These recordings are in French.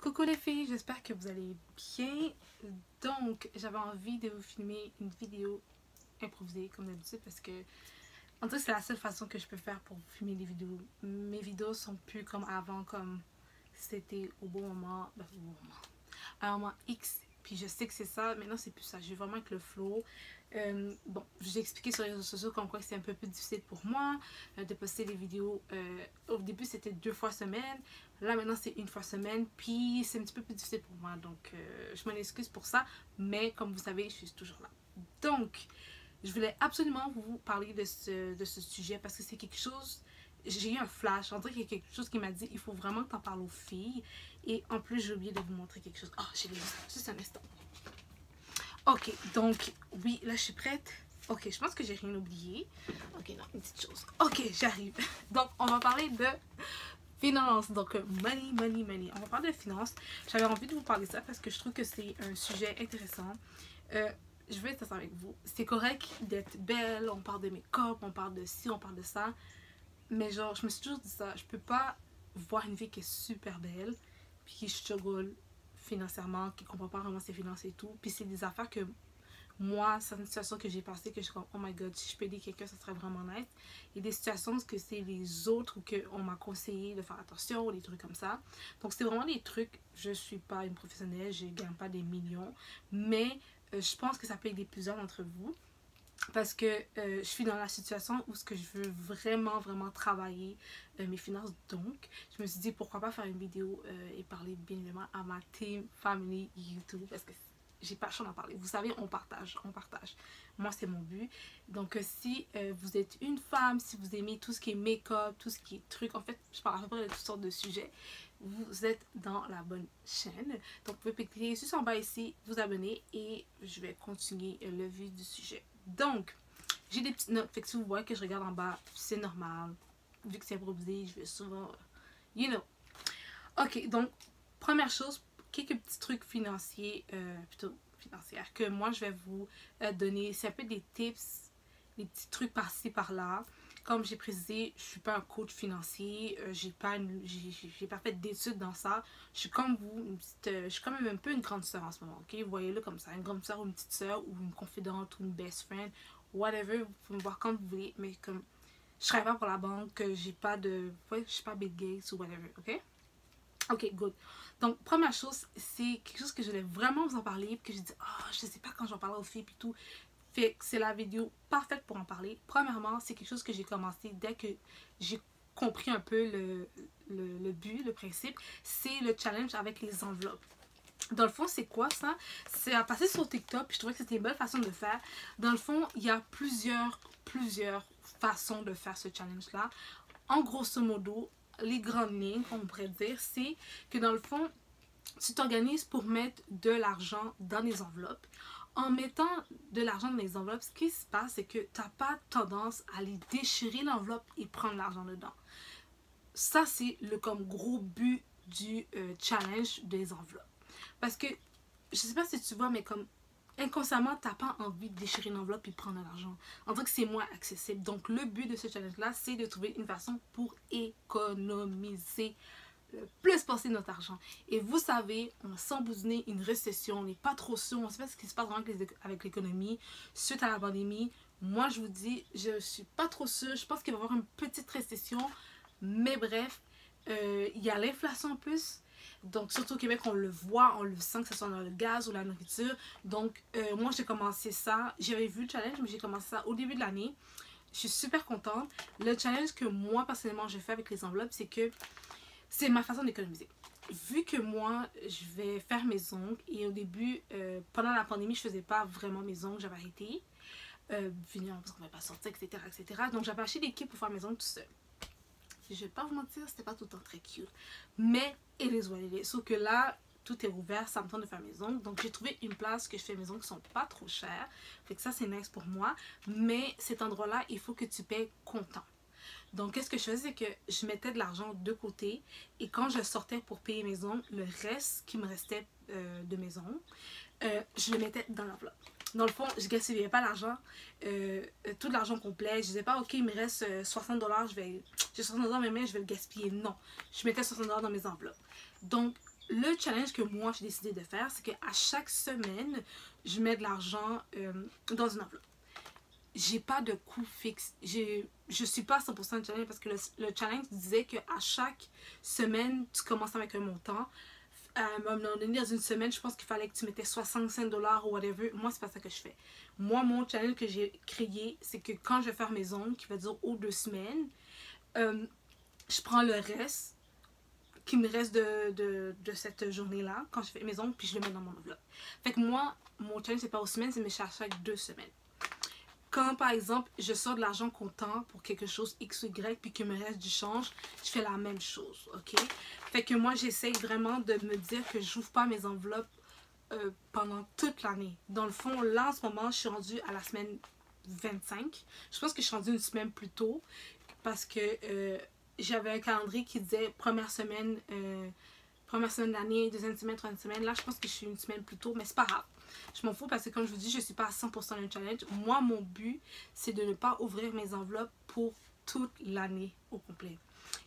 Coucou les filles, j'espère que vous allez bien. Donc, j'avais envie de vous filmer une vidéo improvisée comme d'habitude parce que en tout cas c'est la seule façon que je peux faire pour vous filmer des vidéos. Mes vidéos sont plus comme avant, comme c'était au bon moment, à un moment X. Puis je sais que c'est ça, maintenant c'est plus ça. Je vais vraiment avec le flow. Bon, j'ai expliqué sur les réseaux sociaux comme quoi c'est un peu plus difficile pour moi de poster des vidéos. Au début c'était 2 fois semaine, là maintenant c'est 1 fois semaine, puis c'est un petit peu plus difficile pour moi, donc je m'en excuse pour ça, mais comme vous savez je suis toujours là. Donc je voulais absolument vous parler de ce sujet parce que c'est quelque chose, j'ai eu un flash, on dirait qu'il y a quelque chose qui m'a dit il faut vraiment que tu en parles aux filles, et en plus j'ai oublié de vous montrer quelque chose. Oh, j'ai les juste un instant. Ok, donc oui, là je suis prête. Ok, je pense que j'ai rien oublié. Ok, non, une petite chose. Ok, j'arrive. Donc on va parler de finances. Donc money, money, money. On va parler de finances. J'avais envie de vous parler de ça parce que je trouve que c'est un sujet intéressant. Je vais être sincère avec vous. C'est correct d'être belle, on parle de make-up, on parle de ci, on parle de ça. Mais genre, je me suis toujours dit ça. Je peux pas voir une fille qui est super belle, puis qui struggle financièrement, qui comprend pas vraiment ses finances et tout. Puis c'est des affaires que moi, c'est une situation que j'ai passée que je suis comme, oh my god, si je peux aider quelqu'un, ça serait vraiment nice. Il y a des situations où que c'est les autres ou qu'on m'a conseillé de faire attention ou des trucs comme ça. Donc c'est vraiment des trucs, je suis pas une professionnelle, je gagne pas des millions, mais je pense que ça peut aider plusieurs d'entre vous. Parce que je suis dans la situation où ce que je veux vraiment travailler mes finances. Donc je me suis dit pourquoi pas faire une vidéo et parler bien évidemment à ma team family YouTube, parce que j'ai pas le choix d'en parler. Vous savez, on partage. Moi c'est mon but. Donc si vous êtes une femme, si vous aimez tout ce qui est make-up, tout ce qui est truc, en fait je parle à peu près de toutes sortes de sujets, vous êtes dans la bonne chaîne. Donc vous pouvez cliquer juste en bas ici, vous abonner, et je vais continuer le vif du sujet. Donc, j'ai des petites notes, fait que si vous voyez que je regarde en bas, c'est normal. Vu que c'est improvisé, je vais souvent, you know. Ok, donc, première chose, quelques petits trucs financiers, plutôt financières, que moi je vais vous donner. C'est un peu des tips, des petits trucs par-ci, par-là. Comme j'ai précisé, je suis pas un coach financier, j'ai pas fait d'études dans ça. Je suis comme vous, je suis quand même un peu une grande sœur en ce moment, ok? Voyez-le comme ça, une grande sœur ou une petite sœur ou une confidente ou une best friend, whatever, vous pouvez me voir comme vous voulez, mais comme je travaille pas pour la banque, j'ai pas de, ouais, je suis pas Bill Gates ou whatever, ok? Ok, good. Donc, première chose, c'est quelque chose que je voulais vraiment vous en parler, puis que j'ai dit, oh, je sais pas quand j'en parle aux filles, puis tout. Fait que c'est la vidéo parfaite pour en parler. Premièrement, c'est quelque chose que j'ai commencé dès que j'ai compris un peu le but, le principe. C'est le challenge avec les enveloppes. Dans le fond, c'est quoi ça? C'est à passer sur TikTok, puis je trouvais que c'était une belle façon de le faire. Dans le fond, il y a plusieurs façons de faire ce challenge-là. En grosso modo, les grandes lignes, on pourrait dire, c'est que dans le fond, tu t'organises pour mettre de l'argent dans les enveloppes. En mettant de l'argent dans les enveloppes, ce qui se passe, c'est que tu n'as pas tendance à aller déchirer l'enveloppe et prendre l'argent dedans. Ça, c'est le comme gros but du challenge des enveloppes. Parce que, je sais pas si tu vois, mais comme inconsciemment, tu n'as pas envie de déchirer une enveloppe et de prendre de l'argent. En fait, c'est moins accessible. Donc, le but de ce challenge-là, c'est de trouver une façon pour économiser le plus possible notre argent. Et vous savez, on a s'embousiné une récession, on n'est pas trop sûr, on ne sait pas ce qui se passe vraiment avec l'économie suite à la pandémie. Moi, je vous dis, je ne suis pas trop sûre. Je pense qu'il va y avoir une petite récession, mais bref, il y a l'inflation en plus. Donc, surtout au Québec, on le voit, on le sent, que ce soit dans le gaz ou la nourriture. Donc, moi, j'ai commencé ça. J'avais vu le challenge, mais j'ai commencé ça au début de l'année. Je suis super contente. Le challenge que moi, personnellement, je fais avec les enveloppes, c'est que c'est ma façon d'économiser. Vu que moi, je vais faire mes ongles, et au début, pendant la pandémie, je faisais pas vraiment mes ongles, j'avais arrêté. Venir parce qu'on ne va pas sortir, etc., etc. Donc, j'avais acheté des kits pour faire mes ongles tout seul. Je vais pas vous mentir, c'était pas tout le temps très cute. Mais, it is what it is. Sauf que là, tout est ouvert, ça me tente de faire mes ongles. Donc, j'ai trouvé une place que je fais mes ongles qui sont pas trop chères. Fait que ça, c'est nice pour moi. Mais cet endroit-là, il faut que tu payes comptant. Donc, qu'est-ce que je faisais, c'est que je mettais de l'argent de côté, et quand je sortais pour payer mes ongles, le reste qui me restait de mes ongles, je le mettais dans l'enveloppe. Dans le fond, je ne gaspillais pas l'argent, tout l'argent complet. Je disais pas, ok, il me reste 60$, j'ai 60$ dans mes mains, je vais le gaspiller. Non, je mettais 60$ dans mes enveloppes. Donc, le challenge que moi j'ai décidé de faire, c'est qu'à chaque semaine, je mets de l'argent dans une enveloppe. J'ai pas de coût fixe. Je suis pas à 100% de challenge parce que le challenge disait qu'à chaque semaine, tu commences avec un montant. À un moment donné, dans une semaine, je pense qu'il fallait que tu mettais 65 $ ou whatever. Moi, c'est pas ça que je fais. Moi, mon challenge que j'ai créé, c'est que quand je vais faire mes ongles, qui va dire aux 2 semaines, je prends le reste qui me reste de cette journée-là, quand je fais mes ongles, puis je le mets dans mon enveloppe. Fait que moi, mon challenge, c'est pas aux semaines, c'est mais à chaque 2 semaines. Quand, par exemple, je sors de l'argent comptant pour quelque chose X ou Y, puis qu'il me reste du change, je fais la même chose, ok? Fait que moi, j'essaye vraiment de me dire que je n'ouvre pas mes enveloppes pendant toute l'année. Dans le fond, là, en ce moment, je suis rendue à la semaine 25. Je pense que je suis rendue une semaine plus tôt, parce que j'avais un calendrier qui disait première semaine de l'année, deuxième semaine, troisième semaine. Là, je pense que je suis une semaine plus tôt, mais c'est pas grave. Je m'en fous parce que, comme je vous dis, je ne suis pas à 100% d'un challenge. Moi, mon but, c'est de ne pas ouvrir mes enveloppes pour toute l'année au complet.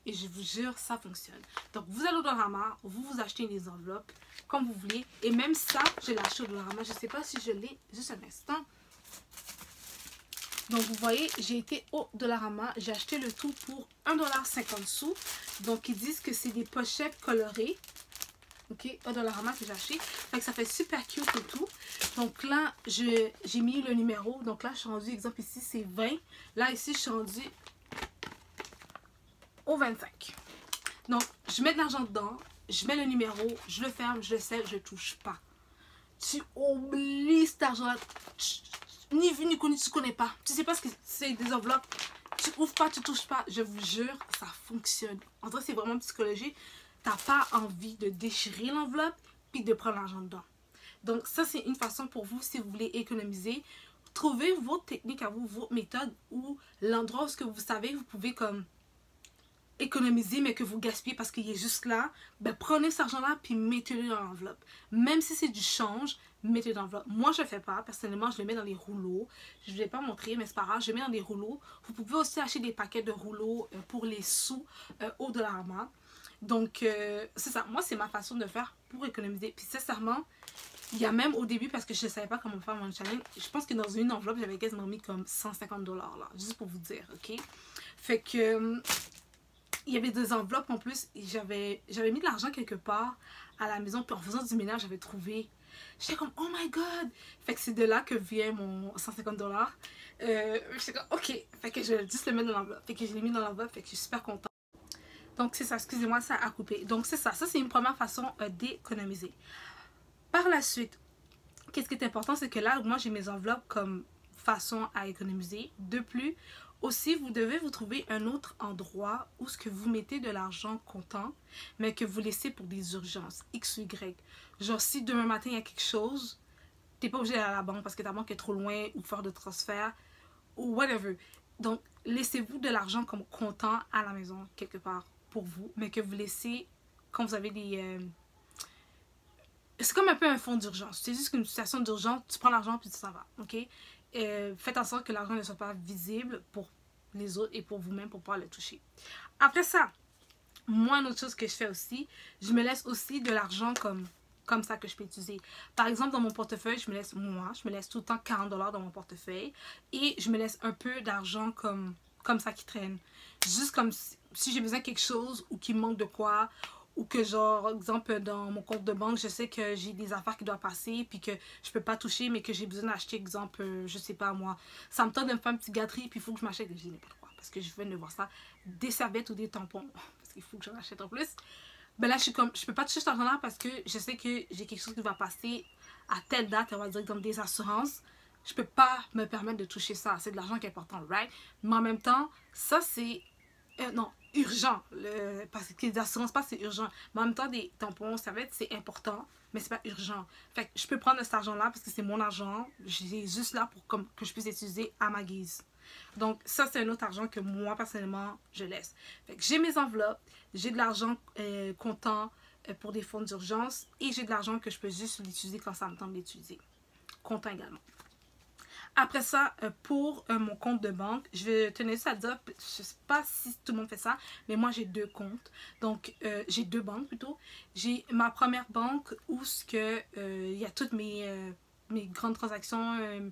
Et je vous jure, ça fonctionne. Donc, vous allez au Dollarama, vous achetez des enveloppes comme vous voulez. Et même ça, je l'ai acheté au Dollarama. Je ne sais pas si je l'ai, juste un instant. Donc, vous voyez, j'ai été au Dollarama. J'ai acheté le tout pour 1,50 $. Donc, ils disent que c'est des pochettes colorées. Ok, au Dollarama que j'ai acheté. Fait que ça fait super cute et tout. Donc là, j'ai mis le numéro. Donc là, je suis rendue, exemple ici, c'est 20. Là, ici, je suis rendue au 25. Donc, je mets de l'argent dedans. Je mets le numéro. Je le ferme, je le scelle, je ne touche pas. Tu oublies cet argent-là. Ni vu, ni connu, tu ne connais pas. Tu ne sais pas ce que c'est des enveloppes. Tu ouvres pas, tu touches pas. Je vous jure, ça fonctionne. En vrai, c'est vraiment psychologique. Tu n'as pas envie de déchirer l'enveloppe puis de prendre l'argent dedans. Donc, ça, c'est une façon pour vous, si vous voulez économiser. Trouvez votre technique à vous, votre méthode ou l'endroit où vous savez que vous pouvez comme économiser, mais que vous gaspillez parce qu'il est juste là. Ben, prenez cet argent-là puis mettez-le dans l'enveloppe. Même si c'est du change, mettez-le dans l'enveloppe. Moi, je ne le fais pas. Personnellement, je le mets dans les rouleaux. Je ne vais pas montrer, mais c'est pas grave. Je le mets dans des rouleaux. Vous pouvez aussi acheter des paquets de rouleaux pour les sous au Dollarama. Donc, c'est ça. Moi, c'est ma façon de faire pour économiser. Puis, sincèrement, il y a même au début, parce que je ne savais pas comment faire mon challenge, je pense que dans une enveloppe, j'avais quasiment mis comme 150 $ là. Juste pour vous dire, ok? Fait que, il y avait des enveloppes en plus. J'avais mis de l'argent quelque part à la maison. Puis, en faisant du ménage, j'avais trouvé. J'étais comme, oh my god! Fait que c'est de là que vient mon 150 $. J'étais comme, ok. Fait que je vais juste le mettre dans l'enveloppe. Fait que je l'ai mis dans l'enveloppe. Fait que je suis super contente. Donc, c'est ça. Excusez-moi, ça a coupé. Donc, c'est ça. Ça, c'est une première façon d'économiser. Par la suite, qu'est-ce qui est important, c'est que là, moi, j'ai mes enveloppes comme façon à économiser. De plus, aussi, vous devez vous trouver un autre endroit où ce que vous mettez de l'argent comptant, mais que vous laissez pour des urgences, X ou Y. Genre, si demain matin, il y a quelque chose, t'es pas obligé d'aller à la banque parce que ta banque est trop loin ou faire de transfert ou whatever. Donc, laissez-vous de l'argent comme comptant à la maison, quelque part, pour vous, mais que vous laissez quand vous avez des... c'est comme un peu un fonds d'urgence. C'est juste qu'une situation d'urgence, tu prends l'argent puis ça va, ok? Faites en sorte que l'argent ne soit pas visible pour les autres et pour vous-même pour pouvoir le toucher. Après ça, moi, une autre chose que je fais aussi, je me laisse aussi de l'argent comme ça que je peux utiliser. Par exemple, dans mon portefeuille, je me laisse tout le temps 40 $ dans mon portefeuille et je me laisse un peu d'argent comme ça qui traîne. Juste comme si j'ai besoin de quelque chose ou qu'il me manque de quoi, ou que genre, exemple, dans mon compte de banque, je sais que j'ai des affaires qui doivent passer puis que je peux pas toucher, mais que j'ai besoin d'acheter, exemple, je sais pas moi, ça me tente de me faire une petite gâterie puis il faut que je m'achète, je dis n'importe quoi, parce que je viens de voir ça, des serviettes ou des tampons, parce qu'il faut que j'en achète en plus. Ben là, je suis comme, je peux pas toucher cet argent-là parce que je sais que j'ai quelque chose qui va passer à telle date, on va dire, comme des assurances. Je peux pas me permettre de toucher ça. C'est de l'argent qui est important, right? Mais en même temps, ça, c'est... non, urgent. Parce que les assurances, pas, c'est urgent. Mais en même temps, des tampons, serviettes, c'est important, mais c'est pas urgent. Fait que je peux prendre cet argent-là parce que c'est mon argent. J'ai juste là pour que je puisse l'utiliser à ma guise. Donc, ça, c'est un autre argent que moi, personnellement, je laisse. Fait que j'ai mes enveloppes, j'ai de l'argent comptant pour des fonds d'urgence et j'ai de l'argent que je peux juste l'utiliser quand ça me tente d'utiliser. Comptant également. Après ça, pour mon compte de banque, je vais tenir ça à dire, je ne sais pas si tout le monde fait ça, mais moi j'ai deux comptes. Donc, j'ai deux banques plutôt. J'ai ma première banque où il y a toutes mes grandes transactions,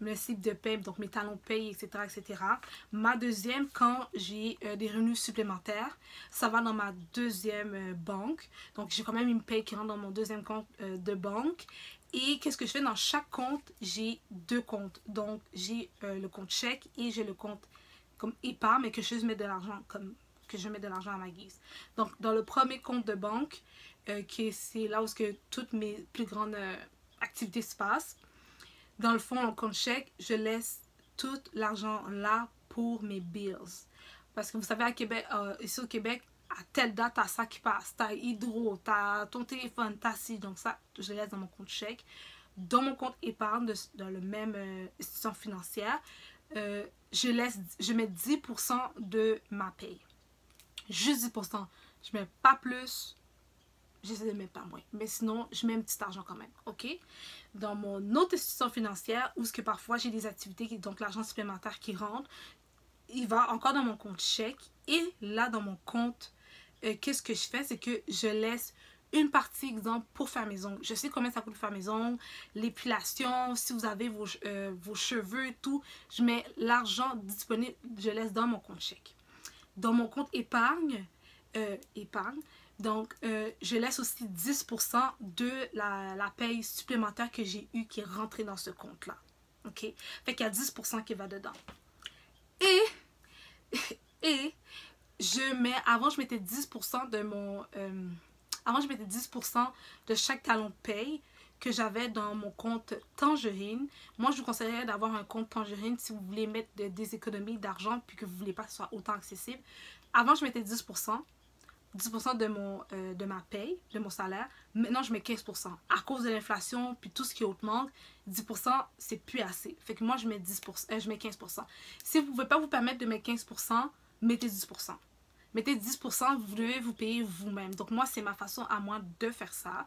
le slip de paie, donc mes talons de paie, etc., etc. Ma deuxième, quand j'ai des revenus supplémentaires, ça va dans ma deuxième banque. Donc, j'ai quand même une paie qui rentre dans mon deuxième compte de banque. Et qu'est-ce que je fais dans chaque compte? J'ai deux comptes. Donc, j'ai le compte chèque et j'ai le compte comme épargne, mais que je mets de l'argent que je mets de l'argent à ma guise. Donc, dans le premier compte de banque, c'est là où toutes mes plus grandes activités se passent. Dans le fond, le compte chèque, je laisse tout l'argent là pour mes bills. Parce que vous savez, à Québec, ici au Québec, à telle date, t'as ça qui passe. T'as Hydro, t'as ton téléphone, t'as ci. Donc ça, je laisse dans mon compte chèque. Dans mon compte épargne, dans le même institution financière, je mets 10% de ma paye. Juste 10%. Je mets pas plus. J'essaie de mettre pas moins. Mais sinon, je mets un petit argent quand même. OK? Dans mon autre institution financière, où ce que parfois j'ai des activités, donc l'argent supplémentaire qui rentre, il va encore dans mon compte chèque. Et là, dans mon compte, qu'est-ce que je fais? C'est que je laisse une partie, exemple, pour faire mes ongles. Je sais combien ça coûte faire mes ongles, l'épilation, si vous avez vos cheveux et tout. Je mets l'argent disponible, je laisse dans mon compte chèque. Dans mon compte épargne, donc, je laisse aussi 10% de la paye supplémentaire que j'ai eue qui est rentrée dans ce compte-là. OK? Fait qu'il y a 10% qui va dedans. Et avant, je mettais 10% de mon... avant, je mettais 10% de chaque talon de paye que j'avais dans mon compte Tangerine. Moi, je vous conseillerais d'avoir un compte Tangerine si vous voulez mettre des économies d'argent puis que vous ne voulez pas que ce soit autant accessible. Avant, je mettais 10% de ma paye, de mon salaire. Maintenant, je mets 15%. À cause de l'inflation, puis tout ce qui augmente, 10%, c'est plus assez. Fait que moi, je mets 15%. Si vous ne pouvez pas vous permettre de mettre 15%, mettez 10%. Mettez 10%, vous devez vous payer vous-même. Donc, moi, c'est ma façon à moi de faire ça.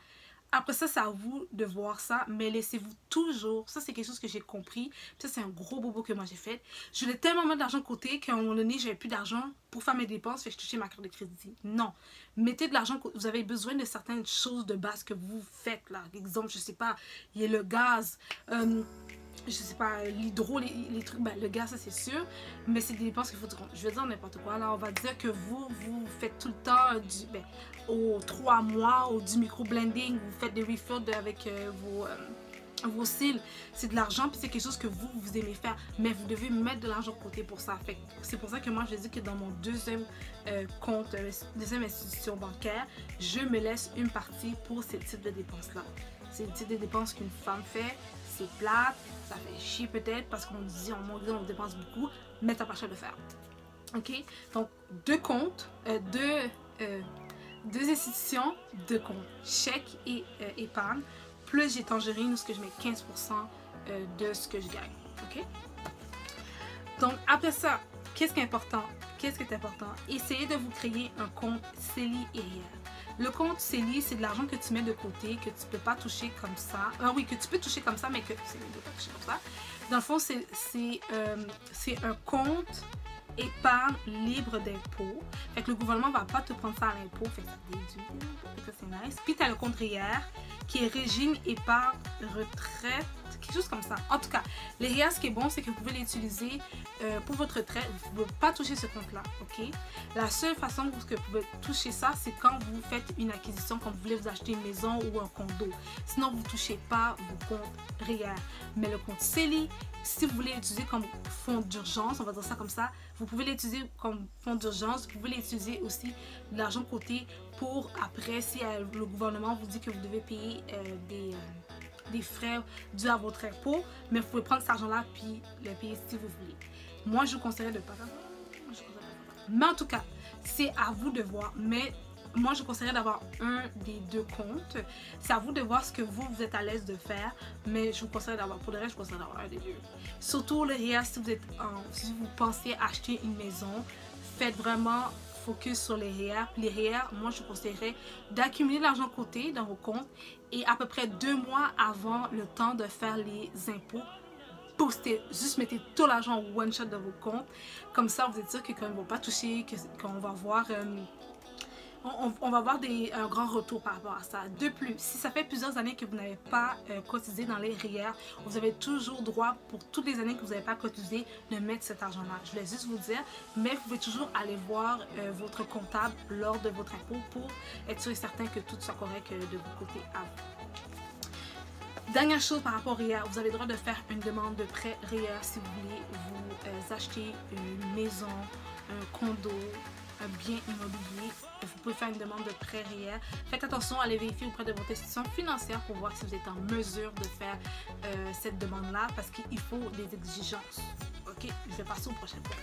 Après ça, c'est à vous de voir ça, mais laissez-vous toujours, ça c'est quelque chose que j'ai compris, ça c'est un gros bobo que moi j'ai fait. Je voulais tellement mettre d'argent de côté qu'à un moment donné, j'avais plus d'argent pour faire mes dépenses, fait que je touchais ma carte de crédit. Non, mettez de l'argent, vous avez besoin de certaines choses de base que vous faites là. Exemple, je sais pas, il y a le gaz, je sais pas, l'hydro, les trucs, ben, le gaz, ça c'est sûr, mais c'est des dépenses qu'il faut dire. Je vais dire n'importe quoi. Là, on va dire que vous faites tout le temps aux 3 mois, ou du micro-blending, vous faites des refills avec vos cils. C'est de l'argent, puis c'est quelque chose que vous aimez faire, mais vous devez mettre de l'argent de côté pour ça. C'est pour ça que moi, je dis que dans mon deuxième compte, deuxième institution bancaire, je me laisse une partie pour ce type de dépenses-là. C'est le type de dépenses qu'une femme fait. C'est plate, ça fait chier peut-être parce qu'on dit on dépense beaucoup, mais t'as pas cher de faire. OK? Donc, deux comptes, deux institutions, deux comptes, chèque et épargne, plus j'ai Tangerine où ce que je mets 15% de ce que je gagne. OK? Donc, après ça, qu'est-ce qui est important? Essayez de vous créer un compte CELI et REER. Le compte CELI, c'est de l'argent que tu mets de côté, que tu ne peux pas toucher comme ça. Oui, que tu peux toucher comme ça, mais que c'est mieux de pas toucher comme ça. Dans le fond, c'est un compte épargne libre d'impôts. Fait que le gouvernement ne va pas te prendre ça à l'impôt. Fait que ça déduit. Fait que c'est nice. Puis tu as le compte REER qui est régime épargne retraite. Quelque chose comme ça. En tout cas, les REER, ce qui est bon, c'est que vous pouvez l'utiliser pour votre retraite. Vous ne pouvez pas toucher ce compte-là, ok? La seule façon que vous pouvez toucher ça, c'est quand vous faites une acquisition, quand vous voulez vous acheter une maison ou un condo. Sinon, vous ne touchez pas vos comptes REER. Mais le compte CELI, si vous voulez l'utiliser comme fonds d'urgence, on va dire ça comme ça, vous pouvez l'utiliser comme fonds d'urgence. Vous pouvez l'utiliser aussi de l'argent de côté pour après, si le gouvernement vous dit que vous devez payer des frais dus à votre impôt, mais vous pouvez prendre cet argent-là puis le payer si vous voulez. Moi, je vous conseillerais de ne pas faire ça. Mais en tout cas, c'est à vous de voir. Mais moi, je vous conseillerais d'avoir un des deux comptes. C'est à vous de voir ce que vous êtes à l'aise de faire. Mais je vous conseillerais d'avoir, pour le reste, je vous conseillerais d'avoir un des deux. Surtout le REER, si vous pensez acheter une maison, faites vraiment focus sur les REER. Les REER, moi, je vous conseillerais d'accumuler l'argent de côté dans vos comptes et à peu près 2 mois avant le temps de faire les impôts, boostez, juste mettez tout l'argent one shot dans vos comptes. Comme ça, vous êtes sûr que quand ils ne vont pas toucher, qu'on va voir... on va avoir un grand retour par rapport à ça. De plus, si ça fait plusieurs années que vous n'avez pas cotisé dans les REER, vous avez toujours droit, pour toutes les années que vous n'avez pas cotisé, de mettre cet argent-là. Je voulais juste vous dire, mais vous pouvez toujours aller voir votre comptable lors de votre impôt pour être sûr et certain que tout soit correct de votre côté à vous. Dernière chose par rapport au REER, vous avez le droit de faire une demande de prêt REER si vous voulez vous acheter une maison, un condo, un bien immobilier. Vous pouvez faire une demande de prêt REER. Faites attention à aller vérifier auprès de votre institution financière pour voir si vous êtes en mesure de faire cette demande-là parce qu'il faut des exigences. Ok, je vais passer au prochain point.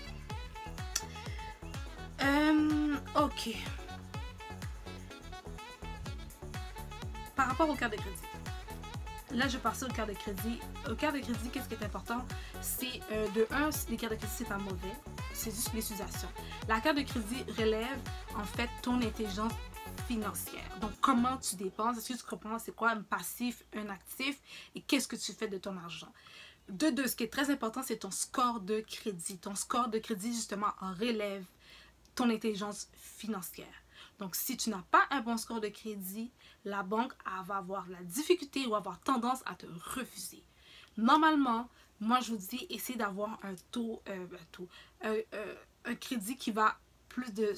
Ok. Par rapport aux cartes de crédit. Là, je passe aux cartes de crédit. Aux cartes de crédit, qu'est-ce qui est important? C'est de un, les cartes de crédit, c'est pas mauvais. C'est juste l'utilisation. La carte de crédit relève en fait ton intelligence financière. Donc, comment tu dépenses? Est-ce que tu comprends c'est quoi un passif, un actif et qu'est-ce que tu fais de ton argent? De deux, ce qui est très important, c'est ton score de crédit. Ton score de crédit, justement, en relève ton intelligence financière. Donc, si tu n'as pas un bon score de crédit, la banque va avoir la difficulté ou avoir tendance à te refuser. Normalement, moi, je vous dis, essayez d'avoir un crédit qui va plus de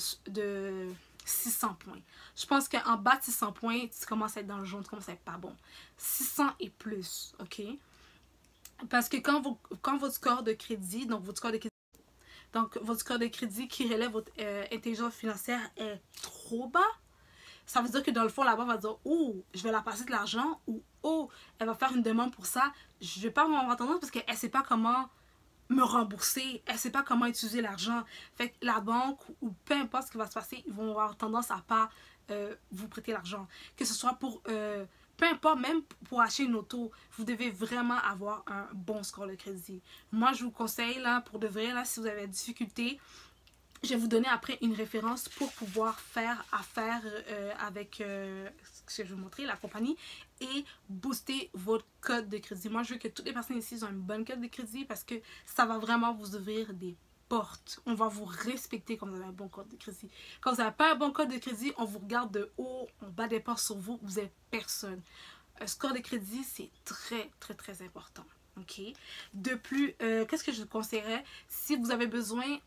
600 points. Je pense qu'en bas de 600 points, tu commences à être dans le jaune, tu commences à être pas bon. 600 et plus, ok? Parce que quand votre score de crédit, donc votre score de crédit qui relève votre intelligence financière est trop bas, ça veut dire que dans le fond, la banque va dire « Oh, je vais la passer de l'argent » ou « Oh, elle va faire une demande pour ça. Je ne vais pas avoir tendance parce qu'elle ne sait pas comment me rembourser. Elle ne sait pas comment utiliser l'argent. » Fait que la banque ou peu importe ce qui va se passer, ils vont avoir tendance à ne pas vous prêter l'argent. Que ce soit pour... peu importe, même pour acheter une auto, vous devez vraiment avoir un bon score de crédit. Moi, je vous conseille, là, pour de vrai, là, si vous avez des difficultés, je vais vous donner après une référence pour pouvoir faire affaire avec ce que je vais vous montrer, la compagnie, et booster votre code de crédit. Moi, je veux que toutes les personnes ici aient une bonne code de crédit parce que ça va vraiment vous ouvrir des portes. On va vous respecter quand vous avez un bon code de crédit. Quand vous n'avez pas un bon code de crédit, on vous regarde de haut, on bat des portes sur vous, vous n'êtes personne. Un score de crédit, c'est très, très, très important. Ok. De plus, qu'est-ce que je vous conseillerais? Si vous avez besoin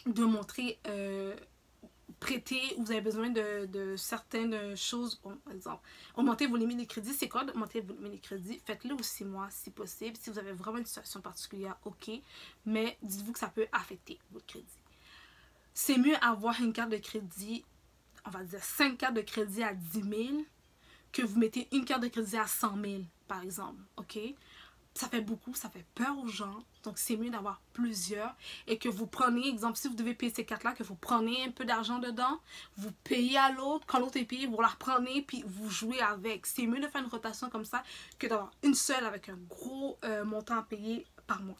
de montrer, prêter, ou vous avez besoin de certaines choses, bon, par exemple, augmenter vos limites de crédit. C'est quoi d'augmenter vos limites de crédit? Faites-le aux 6 mois si possible. Si vous avez vraiment une situation particulière, ok, mais dites-vous que ça peut affecter votre crédit. C'est mieux avoir une carte de crédit, on va dire 5 cartes de crédit à 10 000 que vous mettez une carte de crédit à 100 000 par exemple, ok? Ça fait beaucoup, ça fait peur aux gens. Donc, c'est mieux d'avoir plusieurs. Et que vous prenez, exemple, si vous devez payer ces cartes-là, que vous prenez un peu d'argent dedans, vous payez à l'autre. Quand l'autre est payé, vous la reprenez, puis vous jouez avec. C'est mieux de faire une rotation comme ça que d'avoir une seule avec un gros montant à payer par mois.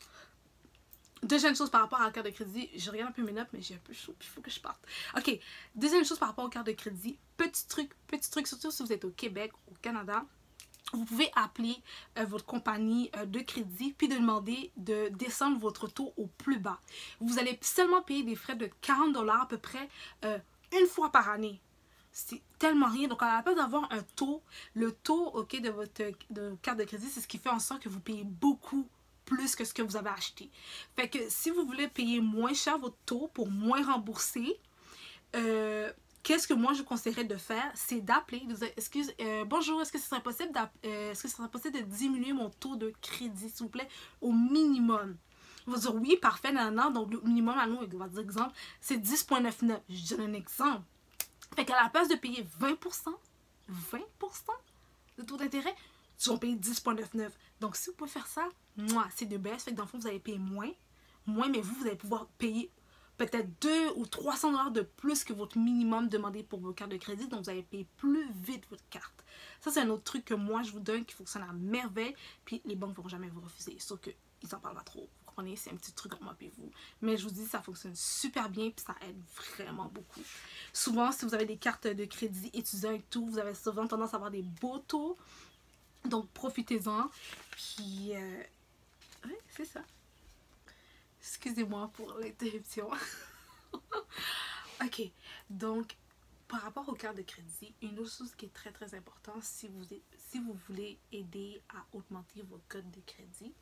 Deuxième chose par rapport à la carte de crédit, je regarde un peu mes notes, mais j'ai un peu chaud, puis il faut que je parte. Ok, deuxième chose par rapport aux cartes de crédit, petit truc, surtout si vous êtes au Québec, au Canada. Vous pouvez appeler votre compagnie de crédit puis de demander de descendre votre taux au plus bas. Vous allez seulement payer des frais de 40 $ à peu près une fois par année. C'est tellement rien. Donc, à la place d'avoir un taux, le taux ok, de votre carte de crédit, c'est ce qui fait en sorte que vous payez beaucoup plus que ce que vous avez acheté. Fait que si vous voulez payer moins cher votre taux pour moins rembourser, qu'est-ce que moi je conseillerais de faire? C'est d'appeler, de dire, excuse, bonjour, est-ce que ce serait possible de diminuer mon taux de crédit, s'il vous plaît, au minimum? On va dire oui, parfait, non, donc le minimum à nous, on va dire exemple, c'est 10,99. Je donne un exemple. Fait qu'à la place de payer 20% de taux d'intérêt, tu vas payer 10,99. Donc si vous pouvez faire ça, moi, c'est de baisse. Fait que dans le fond, vous allez payer moins, mais vous allez pouvoir payer peut-être 200 ou 300 $ de plus que votre minimum demandé pour vos cartes de crédit. Donc, vous allez payer plus vite votre carte. Ça, c'est un autre truc que moi, je vous donne qui fonctionne à merveille. Puis, les banques ne vont jamais vous refuser. Sauf qu'ils n'en parlent pas trop. Vous comprenez? C'est un petit truc en moi et vous. Mais je vous dis, ça fonctionne super bien. Puis, ça aide vraiment beaucoup. Souvent, si vous avez des cartes de crédit étudiants et tout, vous avez souvent tendance à avoir des beaux taux. Donc, profitez-en. Puis... Oui, c'est ça. Excusez-moi pour l'interruption. Ok, donc par rapport aux cartes de crédit, une autre chose qui est très très importante si vous voulez aider à augmenter votre code de crédit,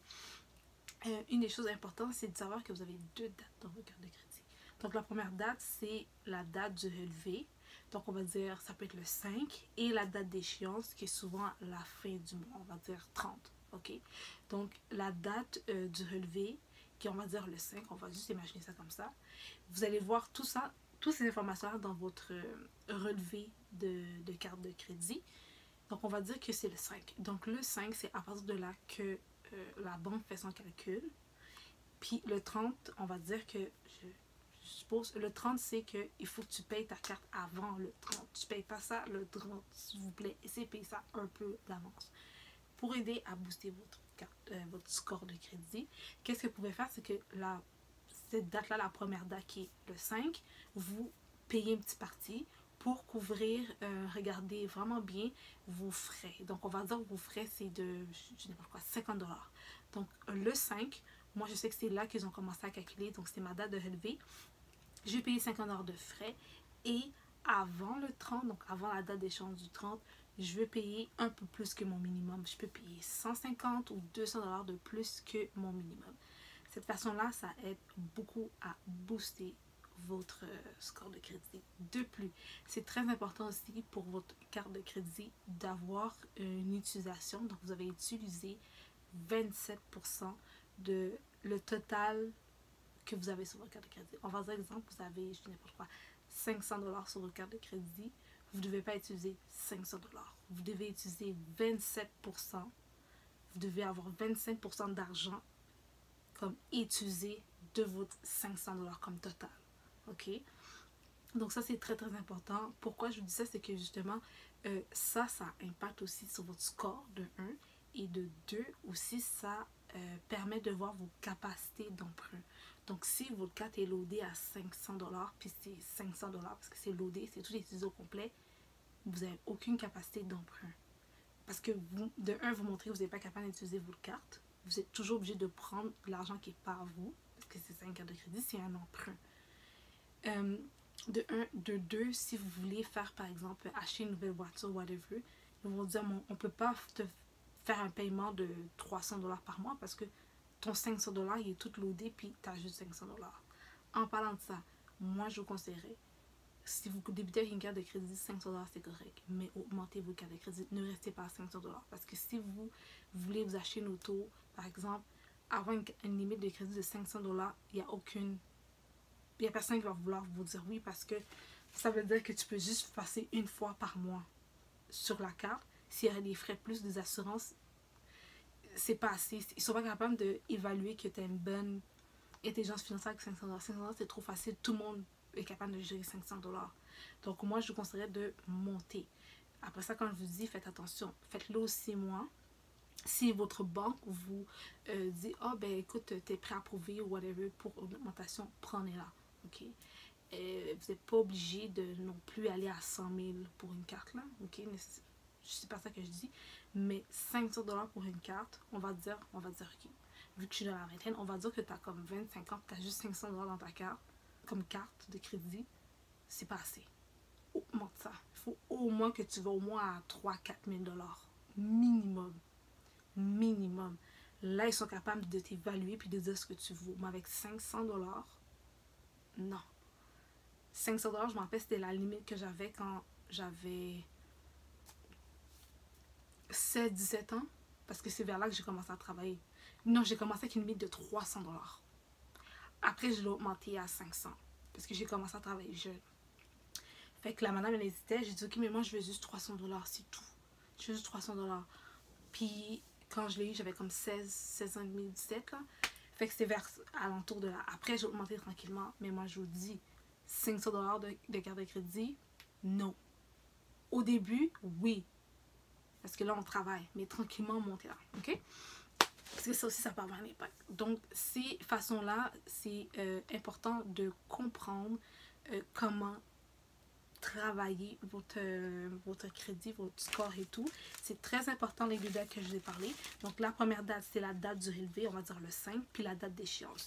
une des choses importantes, c'est de savoir que vous avez deux dates dans vos cartes de crédit. Donc la première date, c'est la date du relevé. Donc on va dire, ça peut être le 5 et la date d'échéance qui est souvent la fin du mois, on va dire 30. Ok. Donc la date du relevé, qui est, on va dire le 5, on va juste imaginer ça comme ça. Vous allez voir tout ça, toutes ces informations dans votre relevé de carte de crédit. Donc on va dire que c'est le 5. Donc le 5, c'est à partir de là que la banque fait son calcul. Puis le 30, on va dire que, je suppose, le 30, c'est qu'il faut que tu payes ta carte avant le 30. Tu ne payes pas ça le 30, s'il vous plaît. Essayez de payer ça un peu d'avance. Pour aider à booster votre score de crédit, qu'est-ce que vous pouvez faire? C'est que cette date-là, la première date qui est le 5, vous payez une petite partie pour couvrir, regardez vraiment bien vos frais. Donc, on va dire que vos frais, c'est de, je ne sais pas quoi, 50 $. Donc, le 5, moi, je sais que c'est là qu'ils ont commencé à calculer, donc c'est ma date de relevé. Je vais payer 50 $ de frais et avant le 30, donc avant la date d'échange du 30, je vais payer un peu plus que mon minimum. Je peux payer 150 ou 200 $ de plus que mon minimum. Cette façon-là, ça aide beaucoup à booster votre score de crédit. De plus, c'est très important aussi pour votre carte de crédit d'avoir une utilisation. Donc, vous avez utilisé 27% de le total que vous avez sur votre carte de crédit. On va dire exemple, vous avez, je dis n'importe quoi, 500 $ sur votre carte de crédit. Vous ne devez pas utiliser 500 $. Vous devez utiliser 27%. Vous devez avoir 25% d'argent comme utilisé de votre 500 $ comme total. Ok? Donc ça, c'est très très important. Pourquoi je vous dis ça? C'est que justement, ça impacte aussi sur votre score de 1 et de 2 aussi, ça permet de voir vos capacités d'emprunt. Donc si votre carte est loadée à 500 $, puis c'est 500 $ parce que c'est loadé, c'est tout utilisé au complet, vous n'avez aucune capacité d'emprunt. Parce que vous, de 1, vous montrez que vous n'êtes pas capable d'utiliser votre carte. Vous êtes toujours obligé de prendre l'argent qui est pas à vous, parce que c'est une carte de crédit, c'est un emprunt. De 1, de 2, si vous voulez faire, par exemple, acheter une nouvelle voiture, whatever, ils vont dire, on ne peut pas te faire un paiement de 300 $ par mois parce que ton 500 $, il est tout loadé, puis tu as juste 500 $. En parlant de ça, moi, je vous conseillerais, si vous débutez avec une carte de crédit, 500 $ c'est correct, mais augmentez vos cartes de crédit, ne restez pas à 500 $. Parce que si vous voulez vous acheter une auto, par exemple, avoir une limite de crédit de 500 $, il n'y a personne qui va vouloir vous dire oui, parce que ça veut dire que tu peux juste passer une fois par mois sur la carte. S'il y a des frais plus des assurances, c'est pas assez. Ils ne sont pas capables d'évaluer que tu as une bonne intelligence financière avec 500 $. 500 $, c'est trop facile. Tout le monde est capable de gérer 500 $. Donc, moi, je vous conseillerais de monter. Après ça, quand je vous dis, faites attention. Faites-le aux 6 mois. Si votre banque vous dit, ah, ben écoute, tu es prêt à approuver ou whatever pour une augmentation, prenez-la. OK? Vous n'êtes pas obligé de non plus aller à 100 000 pour une carte, là. OK? C'est pas ça que je dis. Mais 500 $ pour une carte, on va dire, OK, vu que je suis dans la vingtaine, on va dire que tu as comme 25 ans, tu as juste 500 $ dans ta carte, comme carte de crédit, c'est pas assez. Augmente ça. Il faut au moins que tu vas au moins à 3-4 000 $. Minimum. Minimum. Là, ils sont capables de t'évaluer puis de dire ce que tu vaux. Mais avec 500 $, non. 500 $, je m'en rappelle, c'était la limite que j'avais quand j'avais 17 ans. Parce que c'est vers là que j'ai commencé à travailler. Non, j'ai commencé avec une limite de 300 $. Après, je l'ai augmenté à 500. Parce que j'ai commencé à travailler jeune. Fait que la madame, elle hésitait. J'ai dit, ok, mais moi, je veux juste 300 $, c'est tout. Je veux juste 300 $. Puis, quand je l'ai eu, j'avais comme 16 ans et demi, 17 là. Fait que c'était vers alentour de là. Après, j'ai augmenté tranquillement. Mais moi, je vous dis, 500 $ de carte de crédit, non. Au début, oui. Parce que là, on travaille. Mais tranquillement, monter là. OK? Parce que ça aussi, ça peut avoir un impact. Donc, ces façons-là, c'est important de comprendre comment travailler votre crédit, votre score et tout. C'est très important les deux dates que je vous ai parlé. Donc la première date, c'est la date du relevé, on va dire le 5, puis la date d'échéance.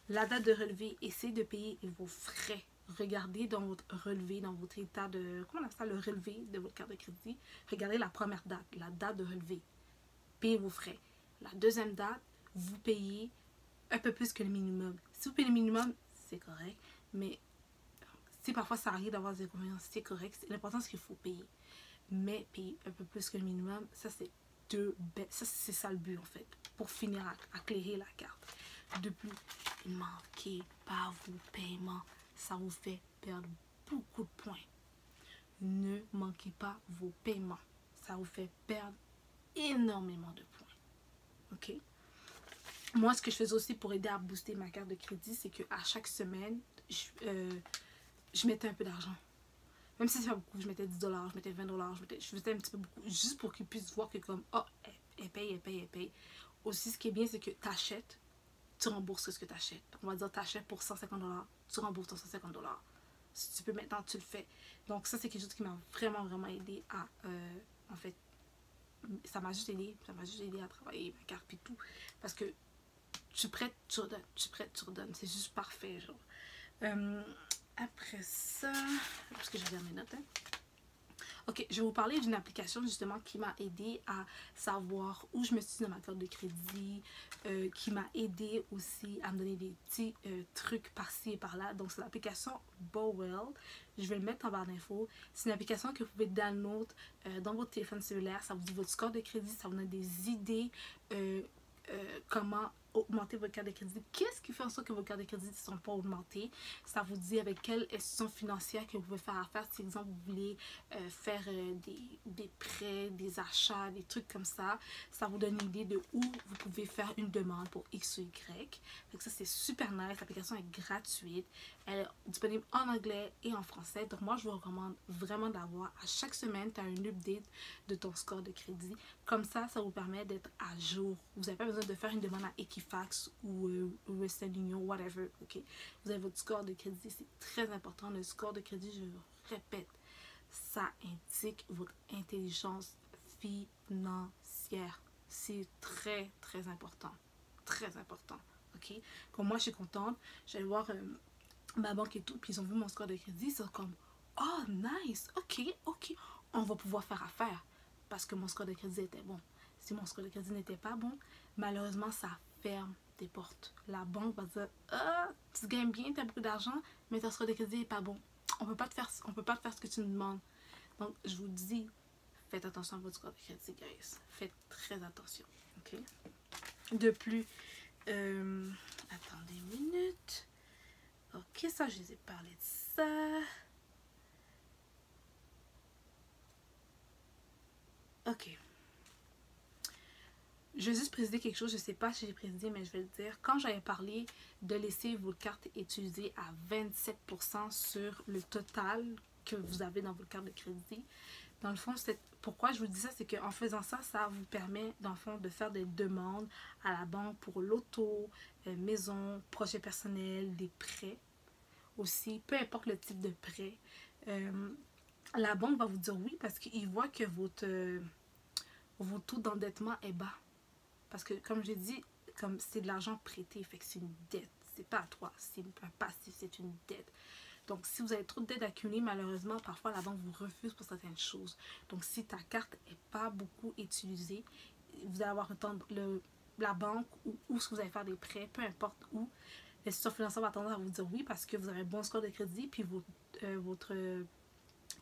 La date de relevé, essayez de payer vos frais. Regardez dans votre relevé, dans votre état de... Comment on appelle ça? Le relevé de votre carte de crédit. Regardez la première date, la date de relevé. Payez vos frais. La deuxième date, vous payez un peu plus que le minimum. Si vous payez le minimum, c'est correct. Mais si parfois ça arrive d'avoir des inconvénients, c'est correct. L'important, c'est qu'il faut payer. Mais payer un peu plus que le minimum, ça, c'est c'est ça le but, en fait. Pour finir à clairer la carte. De plus, ne manquez pas vos paiements. Ça vous fait perdre beaucoup de points. Ne manquez pas vos paiements. Ça vous fait perdre énormément de points. Ok? Moi, ce que je faisais aussi pour aider à booster ma carte de crédit, c'est qu'à chaque semaine, je mettais un peu d'argent. Même si c'est pas beaucoup, je mettais 10 $, je mettais 20 $, je faisais un petit peu beaucoup, juste pour qu'ils puissent voir que comme, oh, elle paye. Aussi, ce qui est bien, c'est que tu achètes, tu rembourses ce que tu achètes. On va dire, tu achètes pour 150 $, tu rembourses ton 150 $. Si tu peux maintenant, tu le fais. Donc ça, c'est quelque chose qui m'a vraiment aidé à, en fait, ça m'a juste aidé à travailler ma carte et tout. Parce que tu prêtes, tu redonnes, tu prêtes, tu redonnes. C'est juste parfait, genre. Après ça, parce que je regarde mes notes, hein. Ok, je vais vous parler d'une application justement qui m'a aidé à savoir où je me suis dans ma carte de crédit, qui m'a aidé aussi à me donner des petits trucs par-ci et par-là. Donc c'est l'application Bowell. Je vais le mettre en barre d'infos. C'est une application que vous pouvez download dans votre téléphone cellulaire. Ça vous dit votre score de crédit, ça vous donne des idées comment augmenter votre carte de crédit. Qu'est-ce qui fait en sorte que vos cartes de crédit ne sont pas augmentées? Ça vous dit avec quelle institution financière que vous pouvez faire affaire. Si, exemple, vous voulez faire des prêts, des achats, des trucs comme ça. Ça vous donne une idée de où vous pouvez faire une demande pour X ou Y. Donc ça, c'est super nice. L'application est gratuite. Elle est disponible en anglais et en français. Donc moi, je vous recommande vraiment d'avoir. À chaque semaine, tu as un update de ton score de crédit. Comme ça vous permet d'être à jour. Vous n'avez pas besoin de faire une demande à Equifax ou Western Union, whatever. Ok, vous avez votre score de crédit. C'est très important. Le score de crédit, je le répète, ça indique votre intelligence financière. C'est très important. Très important. Ok, comme moi, je suis contente. J'allais voir ma banque et tout, puis ils ont vu mon score de crédit. Ils sont comme, oh, nice. Ok, on va pouvoir faire affaire. Parce que mon score de crédit était bon. Si mon score de crédit n'était pas bon, malheureusement, ça ferme des portes. La banque va dire, ah, tu gagnes bien, tu as beaucoup d'argent, mais ton score de crédit n'est pas bon. On peut pas te faire ce que tu nous demandes. Donc, je vous dis, faites attention à votre score de crédit, guys. Faites très attention. Ok? De plus, attendez une minute. Ok, ça, je les ai parlé de ça. Ok. Je vais juste préciser quelque chose, je ne sais pas si j'ai précisé, mais je vais le dire. Quand j'avais parlé de laisser vos cartes utilisées à 27% sur le total que vous avez dans votre carte de crédit, dans le fond, pourquoi je vous dis ça, c'est qu'en faisant ça, ça vous permet, dans le fond, de faire des demandes à la banque pour l'auto, maison, projet personnel, des prêts aussi, peu importe le type de prêt. La banque va vous dire oui parce qu'il voit que votre taux d'endettement est bas. Parce que, comme j'ai dit, comme c'est de l'argent prêté, fait que c'est une dette. C'est pas à toi, c'est un passif, c'est une dette. Donc, si vous avez trop de dettes accumulées, malheureusement, parfois la banque vous refuse pour certaines choses. Donc, si ta carte n'est pas beaucoup utilisée, vous allez avoir la banque ou où est-ce que vous allez faire des prêts, peu importe où, l'institution financière va tendance à vous dire oui parce que vous avez un bon score de crédit, puis votre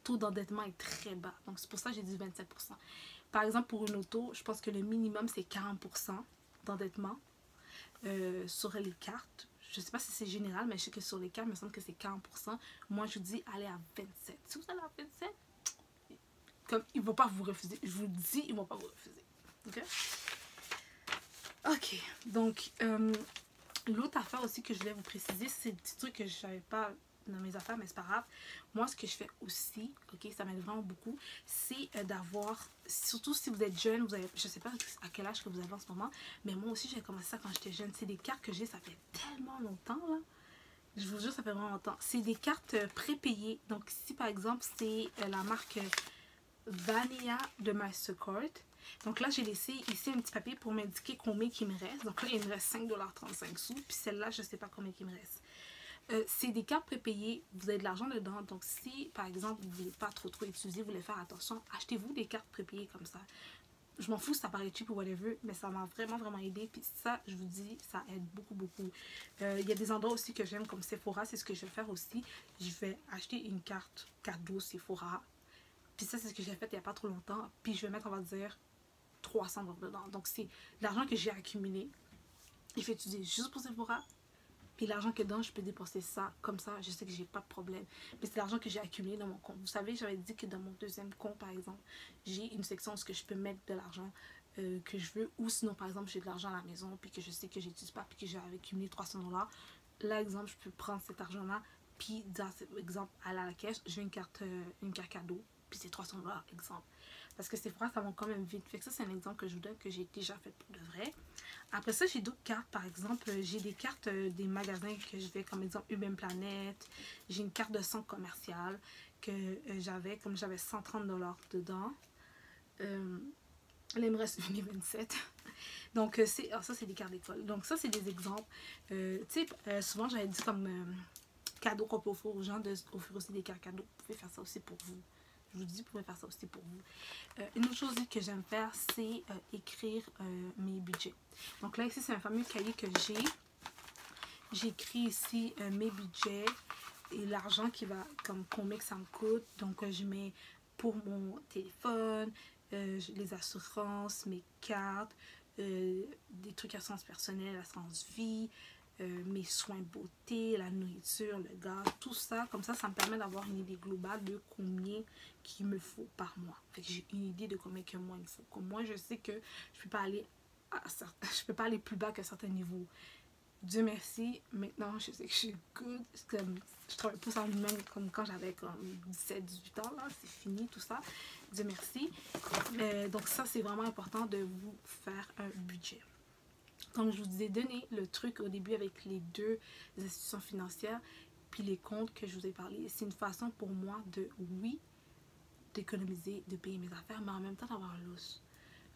taux d'endettement est très bas. Donc, c'est pour ça que j'ai dit 27%. Par exemple, pour une auto, je pense que le minimum, c'est 40% d'endettement sur les cartes. Je ne sais pas si c'est général, mais je sais que sur les cartes, il me semble que c'est 40%. Moi, je vous dis, allez à 27. Si vous allez à 27, comme, ils ne vont pas vous refuser. Je vous le dis, ils ne vont pas vous refuser. OK? OK. Donc, l'autre affaire aussi que je voulais vous préciser, c'est des petits trucs que je ne savais pas dans mes affaires, mais c'est pas grave. Moi, ce que je fais aussi, ok, ça m'aide vraiment beaucoup, c'est d'avoir, surtout si vous êtes jeune, vous avez, je sais pas à quel âge que vous avez en ce moment, mais moi aussi, j'ai commencé ça quand j'étais jeune. C'est des cartes que j'ai, ça fait tellement longtemps, là. Je vous jure, ça fait vraiment longtemps. C'est des cartes prépayées. Donc ici, par exemple, c'est la marque Vanilla de Mastercard. Donc là, j'ai laissé ici un petit papier pour m'indiquer combien il me reste. Donc là, il me reste 5,35 $. Puis celle-là, je ne sais pas combien il me reste. C'est des cartes prépayées, vous avez de l'argent dedans. Donc si, par exemple, vous ne voulez pas trop utiliser, vous voulez faire attention, achetez-vous des cartes prépayées comme ça. Je m'en fous si ça paraît cheap ou whatever, mais ça m'a vraiment aidé. Puis ça, je vous dis, ça aide beaucoup. Il y a des endroits aussi que j'aime comme Sephora, c'est ce que je vais faire aussi. Je vais acheter une carte cadeau Sephora. Puis ça, c'est ce que j'ai fait il n'y a pas trop longtemps. Puis je vais mettre, on va dire, 300 $ dedans. Donc c'est l'argent que j'ai accumulé. Je vais utiliser juste pour Sephora. Puis l'argent que dedans, je peux dépenser ça comme ça, je sais que j'ai pas de problème. Mais c'est l'argent que j'ai accumulé dans mon compte. Vous savez, j'avais dit que dans mon deuxième compte, par exemple, j'ai une section où je peux mettre de l'argent que je veux. Ou sinon, par exemple, j'ai de l'argent à la maison, puis que je sais que j'utilise pas, puis que j'ai accumulé 300 $. Là, exemple, je peux prendre cet argent-là, puis dans cet exemple, aller à la caisse, j'ai une carte cadeau, puis c'est 300 $, exemple. Parce que c'est vrai, ça va quand même vite. Fait que ça, c'est un exemple que je vous donne que j'ai déjà fait pour de vrai. Après ça, j'ai d'autres cartes. Par exemple, j'ai des cartes des magasins que je vais, comme exemple UBM Planet. J'ai une carte de centre commercial que j'avais, comme j'avais 130 $ dedans. Là, il me reste 27. Donc, ça, c'est des cartes d'école. Donc, ça, c'est des exemples. Tu sais, souvent, j'avais dit comme cadeau qu'on peut offrir aux gens, d'offrir aussi des cartes cadeaux. Vous pouvez faire ça aussi pour vous. Je vous dis, vous pouvez faire ça aussi pour vous. Une autre chose que j'aime faire, c'est écrire mes budgets. Donc là, ici, c'est un fameux cahier que j'ai. J'écris ici mes budgets et l'argent qui va, comme combien que ça me coûte. Donc, je mets pour mon téléphone, les assurances, mes cartes, des trucs assurance personnelle, assurance vie, mes soins de beauté, la nourriture, le gaz, tout ça. Comme ça me permet d'avoir une idée globale de combien qu'il me faut par mois. Fait que j'ai une idée de combien que moi il me faut. Comme moi, je sais que je peux pas aller je peux pas aller plus bas que certains niveaux. Dieu merci, maintenant je sais que je suis good. Comme, je travaille plus en lui-même comme quand j'avais comme 17-18 ans, là, c'est fini tout ça. Dieu merci. Donc ça, c'est vraiment important de vous faire un budget. Comme je vous ai donné le truc au début avec les deux institutions financières, puis les comptes que je vous ai parlé, c'est une façon pour moi de, oui, d'économiser, de payer mes affaires, mais en même temps d'avoir un lousse.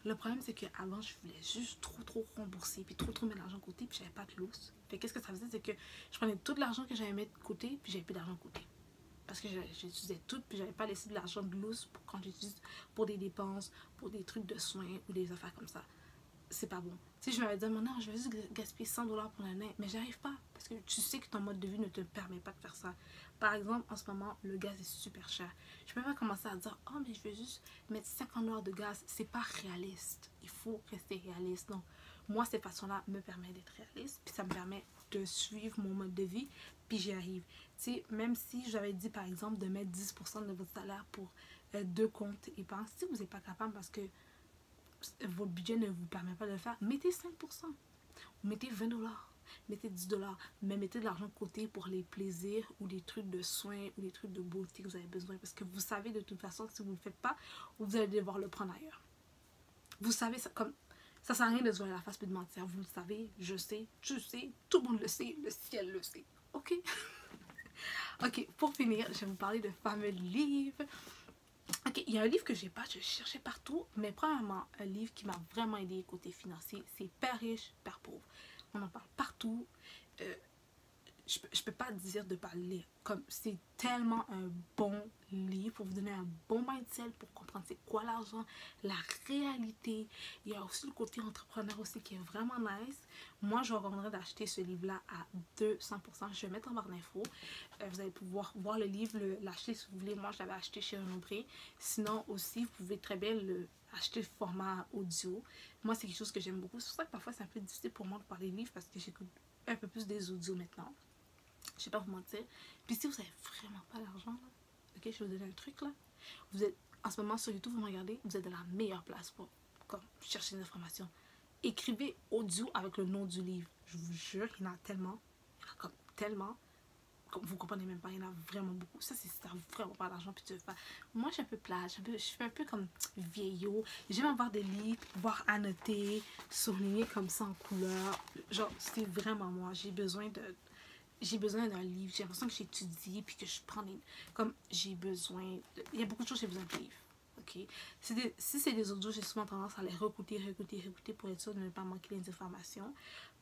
Le problème, c'est qu'avant, je voulais juste trop rembourser, puis trop mettre l'argent de côté, puis j'avais pas de lousse. Fait qu'est-ce que ça faisait, c'est que je prenais tout l'argent que j'avais mis de côté, puis j'avais plus d'argent de côté. Parce que j'utilisais tout, puis j'avais pas laissé de l'argent de lousse pour quand j'utilise pour des dépenses, pour des trucs de soins ou des affaires comme ça. C'est pas bon. Tu sais, je m'avais dit, non, je vais juste gaspiller 100 $ pour l'année, mais j'arrive pas parce que tu sais que ton mode de vie ne te permet pas de faire ça. Par exemple, en ce moment, le gaz est super cher. Je peux pas commencer à dire, oh, mais je vais juste mettre 50 $ de gaz. C'est pas réaliste. Il faut rester réaliste. Donc, moi, cette façon-là me permet d'être réaliste, puis ça me permet de suivre mon mode de vie, puis j'y arrive. Tu sais, même si j'avais dit, par exemple, de mettre 10% de votre salaire pour 2 comptes épargne, si vous n'êtes pas capable parce que votre budget ne vous permet pas de le faire, mettez 5%, mettez 20 $, mettez 10 $, mais mettez de l'argent de côté pour les plaisirs ou les trucs de soins ou les trucs de beauté que vous avez besoin, parce que vous savez de toute façon que si vous ne le faites pas, vous allez devoir le prendre ailleurs. Vous savez, ça, comme, ça sert à rien de se voir la face et de mentir, vous le savez, je sais, tu sais, tout le monde le sait, le ciel le sait, ok? Ok, pour finir, je vais vous parler de fameux livres. Ok, il y a un livre que j'ai pas, je cherchais partout, mais premièrement, un livre qui m'a vraiment aidé côté financier, c'est Père riche, Père pauvre. On en parle partout. Je peux pas dire de pas le lire. Comme c'est tellement un bon livre pour vous donner un bon mindset, pour comprendre c'est quoi l'argent, la réalité. Il y a aussi le côté entrepreneur aussi qui est vraiment nice. Moi, je vous recommanderais d'acheter ce livre-là à 200%. Je vais mettre en barre d'infos. Vous allez pouvoir voir le livre, l'acheter si vous voulez. Moi, je l'avais acheté chez Renaud-Bré. Sinon aussi, vous pouvez très bien acheter le format audio. Moi, c'est quelque chose que j'aime beaucoup. C'est pour ça que parfois, c'est un peu difficile pour moi de parler de livres parce que j'écoute un peu plus des audios maintenant. Je sais pas vous mentir. Puis si vous avez vraiment pas d'argent, ok, je vais vous donner un truc là. Vous êtes en ce moment sur YouTube, vous me regardez, vous êtes dans la meilleure place pour comme, chercher des informations. Écrivez audio avec le nom du livre. Je vous jure, il y en a tellement. Il y en a comme tellement. Comme vous comprenez même pas, il y en a vraiment beaucoup. Ça, c'est si t'as vraiment pas d'argent puis tu veux pas. Moi, je suis un peu plate, je fais un peu comme vieillot. J'aime avoir des livres, voir annoter, souligner comme ça en couleur. Genre, c'est vraiment moi. J'ai besoin j'ai besoin d'un livre. J'ai l'impression que j'étudie puis que je prends des... Comme j'ai besoin... Il y a beaucoup de choses j'ai besoin de livres. Ok? Si c'est des audios, j'ai souvent tendance à les réécouter pour être sûr de ne pas manquer les informations.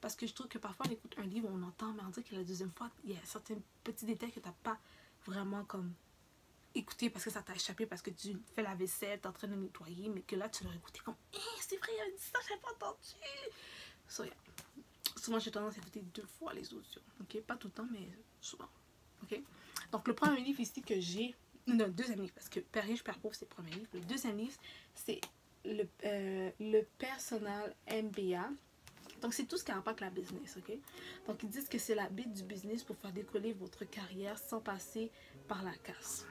Parce que je trouve que parfois, on écoute un livre, on entend, mais on dirait que la deuxième fois, il y a certains petits détails que tu n'as pas vraiment comme écouté parce que ça t'a échappé, parce que tu fais la vaisselle, tu es en train de nettoyer, mais que là, tu l'as écouté comme c'est vrai, il a dit ça, j'ai pas entendu. So, yeah. Souvent, j'ai tendance à écouter 2 fois les audios. Ok? Pas tout le temps, mais souvent. Ok? Donc, le premier livre ici que j'ai... Non, le deuxième livre, parce que Père riche, Père pauvre, c'est le premier livre. Le deuxième livre, c'est le Personal MBA. Donc, c'est tout ce qui a rapport avec la business, ok? Donc, ils disent que c'est la bite du business pour faire décoller votre carrière sans passer par la casse.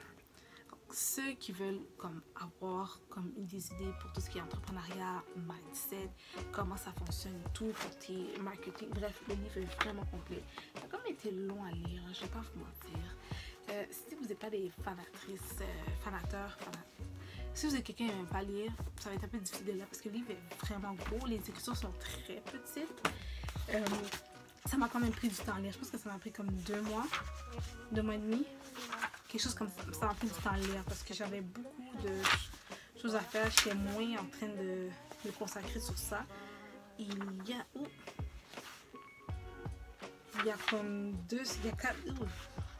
Donc, ceux qui veulent comme avoir comme des idées pour tout ce qui est entrepreneuriat, mindset, comment ça fonctionne et tout, côté marketing, bref, le livre est vraiment complet. Ça a quand même été long à lire, je ne vais pas vous mentir. Si vous n'êtes pas des fanatrices, si vous êtes quelqu'un qui n'aime pas lire, ça va être un peu difficile de lire parce que le livre est vraiment gros, les écritures sont très petites. Ça m'a quand même pris du temps à lire. Je pense que ça m'a pris comme 2 mois et demi. Quelque chose comme ça. Ça m'a pris du temps à lire parce que j'avais beaucoup de choses à faire. J'étais moins en train de me consacrer sur ça. Il y a comme 4...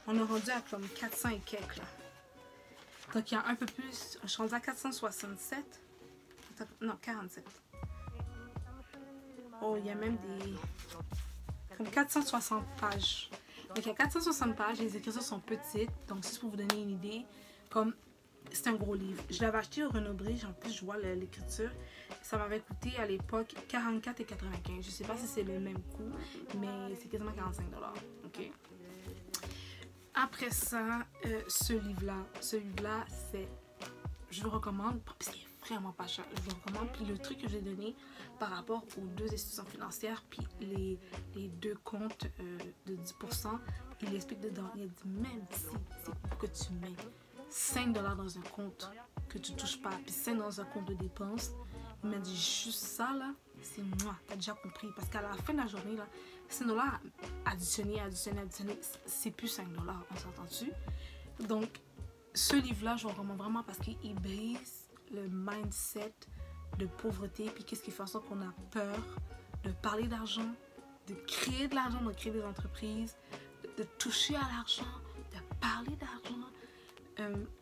On est rendu à comme 400 et quelques là. Donc il y a un peu plus. Je suis rendue à 467. Non, 47. Oh, il y a même des... Comme 460 pages. Donc il y a 460 pages, les écritures sont petites. Donc c'est pour vous donner une idée. Comme c'est un gros livre. Je l'avais acheté au Renaud-Brige, en plus je vois l'écriture. Ça m'avait coûté à l'époque 44,95. Je sais pas si c'est le même coût, mais c'est quasiment 45 $. Ok. Après ça, ce livre-là, c'est... Je vous recommande, parce qu'il est vraiment pas cher. Je vous recommande. Puis le truc que j'ai donné par rapport aux 2 institutions financières, puis les 2 comptes de 10%, il explique dedans. Il a dit, même si c'est pour que tu mets 5 $ dans un compte que tu touches pas, puis 5 dans un compte de dépenses, il m'a dit juste ça là, c'est moi, t'as déjà compris. Parce qu'à la fin de la journée, là, 5 $ additionné, c'est plus 5 $, on s'entend dessus. Donc, ce livre-là, je le recommande vraiment parce qu'il brise le mindset de pauvreté, puis qu'est-ce qui fait en sorte qu'on a peur de parler d'argent, de créer de l'argent, de créer des entreprises, de toucher à l'argent, de parler d'argent.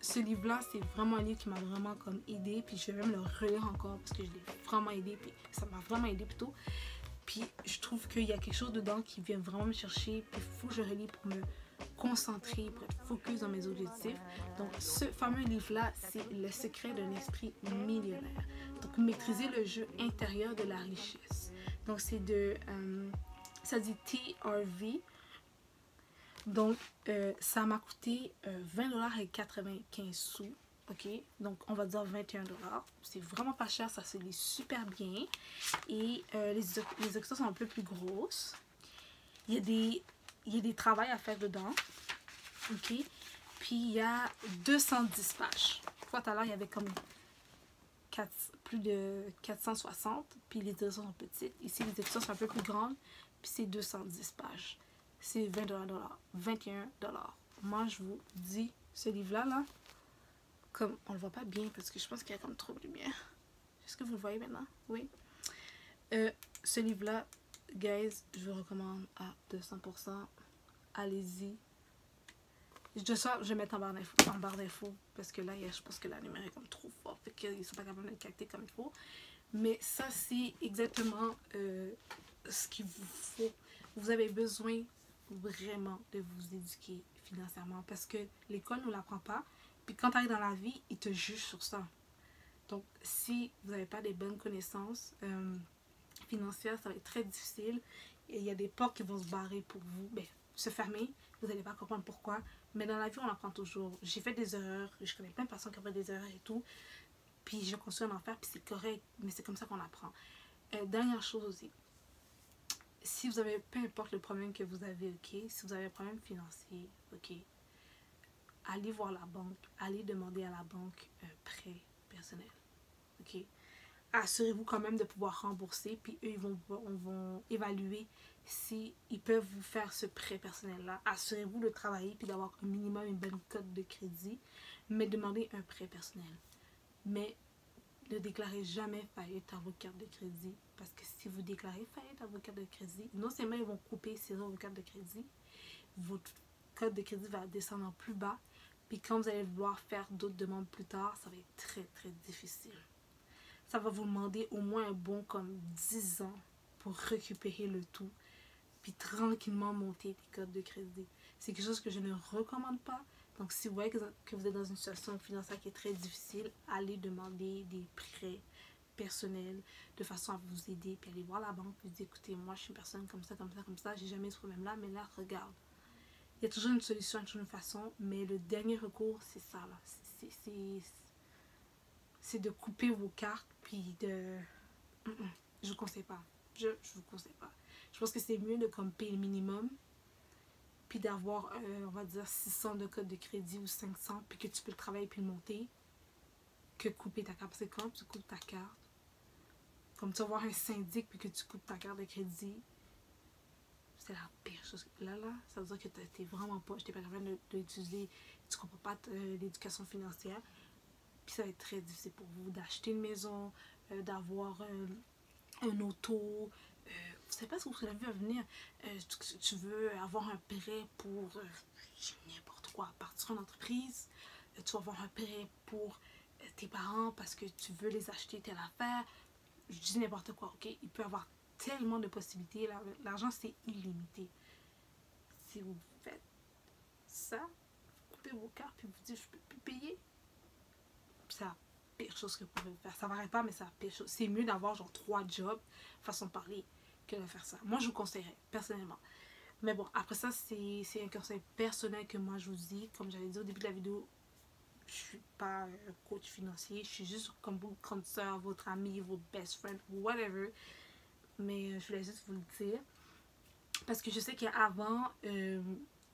Ce livre-là, c'est vraiment un livre qui m'a vraiment comme aidé, puis je vais même le relire encore parce que je l'ai vraiment aidé, puis ça m'a vraiment aidé plutôt. Puis je trouve qu'il y a quelque chose dedans qui vient vraiment me chercher, puis il faut que je relis pour me concentrer, pour être focus dans mes objectifs. Donc ce fameux livre-là, c'est Le secret d'un esprit millionnaire. Donc maîtriser le jeu intérieur de la richesse. Donc c'est de, ça dit TRV. Donc ça m'a coûté 20,95 $. Ok, donc on va dire 21 $. C'est vraiment pas cher, ça se lit super bien. Et les extras sont un peu plus grosses. Il y a des travails à faire dedans. Ok, puis il y a 210 pages. Tout à l'heure, il y avait comme plus de 460. Puis les illustrations sont petites. Ici, les illustrations sont un peu plus grandes. Puis c'est 210 pages. C'est 21 $. Moi, je vous dis, ce livre-là, là, comme on le voit pas bien parce que je pense qu'il y a comme trop de lumière. Est-ce que vous le voyez maintenant? Oui. Ce livre-là, guys, je vous recommande à 200%. Allez-y. Je vais mettre en barre d'infos parce que là, je pense que la lumière est comme trop forte. Fait qu'ils ne sont pas capables de le capter comme il faut. Mais ça, c'est exactement ce qu'il vous faut. Vous avez besoin vraiment de vous éduquer financièrement parce que l'école ne nous l'apprend pas. Puis quand tu arrives dans la vie, ils te jugent sur ça. Donc, si vous n'avez pas des bonnes connaissances financières, ça va être très difficile. Et il y a des portes qui vont se barrer pour vous, se fermer. Vous n'allez pas comprendre pourquoi. Mais dans la vie, on apprend toujours. J'ai fait des erreurs. Je connais plein de personnes qui ont fait des erreurs et tout. Puis je continue à en faire, puis c'est correct. Mais c'est comme ça qu'on apprend. Dernière chose aussi. Si vous avez, peu importe le problème que vous avez, ok, si vous avez un problème financier, ok, allez voir la banque, allez demander à la banque un prêt personnel, ok. assurez-vous quand même de pouvoir rembourser. Puis eux, ils vont évaluer si ils peuvent vous faire ce prêt personnel-là. Assurez-vous de travailler puis d'avoir un minimum une bonne cote de crédit. Mais demandez un prêt personnel. Mais ne déclarez jamais faillite à vos cartes de crédit. Parce que si vous déclarez faillite à vos cartes de crédit, non seulement ils vont couper vos cartes de crédit, votre code de crédit va descendre en plus bas. Puis quand vous allez vouloir faire d'autres demandes plus tard, ça va être très très difficile. Ça va vous demander au moins un bon comme 10 ans pour récupérer le tout. Puis tranquillement monter les codes de crédit. C'est quelque chose que je ne recommande pas. Donc si vous voyez que vous êtes dans une situation financière qui est très difficile, allez demander des prêts personnels de façon à vous aider. Puis allez voir la banque et dire écoutez, moi je suis une personne comme ça, j'ai jamais ce problème-là, mais là, regarde. Il y a toujours une solution, toujours une façon, mais le dernier recours, c'est ça là. C'est de couper vos cartes, puis de... Je vous conseille pas. Je vous conseille pas. Je pense que c'est mieux de comme payer le minimum, puis d'avoir, on va dire, 600 de code de crédit ou 500, puis que tu peux le travailler puis le monter, que couper ta carte. Parce que quand tu coupes ta carte, comme tu vas voir un syndic puis que tu coupes ta carte de crédit, c'est la pire chose. Là, ça veut dire que t'es vraiment pas, j'étais pas capable d'utiliser, tu comprends pas l'éducation financière. Puis ça va être très difficile pour vous d'acheter une maison, d'avoir un auto. Vous savez pas ce que vous avez vu à venir. Tu veux avoir un prêt pour n'importe quoi, partir en entreprise. Tu vas avoir un prêt pour tes parents parce que tu veux les acheter telle affaire. Je dis n'importe quoi, ok? Il peut y avoir tellement de possibilités. L'argent, c'est illimité. Si vous faites ça, vous coupez vos cartes puis vous dites je peux plus payer. C'est la pire chose que vous pouvez faire. Ça m'arrête pas, mais c'est la pire chose. C'est mieux d'avoir genre 3 jobs, façon de parler, que de faire ça. Moi, je vous conseillerais, personnellement. Mais bon, après ça, c'est un conseil personnel que moi je vous dis. Comme j'avais dit au début de la vidéo, je suis pas un coach financier. Je suis juste comme votre grande soeur, votre amie, votre best friend, whatever. Mais je voulais juste vous le dire. Parce que je sais qu'avant,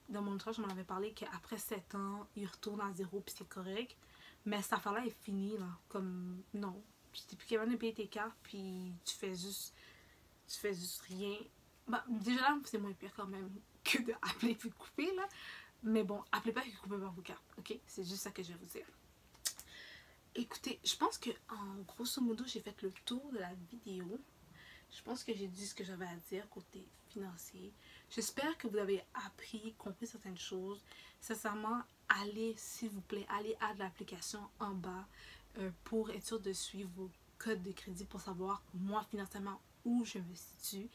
dans mon entourage, je m'en avais parlé qu'après 7 ans, il retourne à zéro puis c'est correct. Mais cette affaire-là est finie, là. Comme, non. Tu n'es plus capable de payer tes cartes, puis tu fais juste rien. Bah, déjà là, c'est moins pire quand même que d'appeler puis de couper, là. Mais bon, appelez pas et coupez pas vos cartes, ok? C'est juste ça que je vais vous dire. Écoutez, je pense que, en grosso modo, j'ai fait le tour de la vidéo. Je pense que j'ai dit ce que j'avais à dire côté financier. J'espère que vous avez appris, compris certaines choses. Sincèrement, allez, s'il vous plaît, allez à l'application en bas pour être sûr de suivre vos codes de crédit pour savoir, moi, financièrement, où je me situe.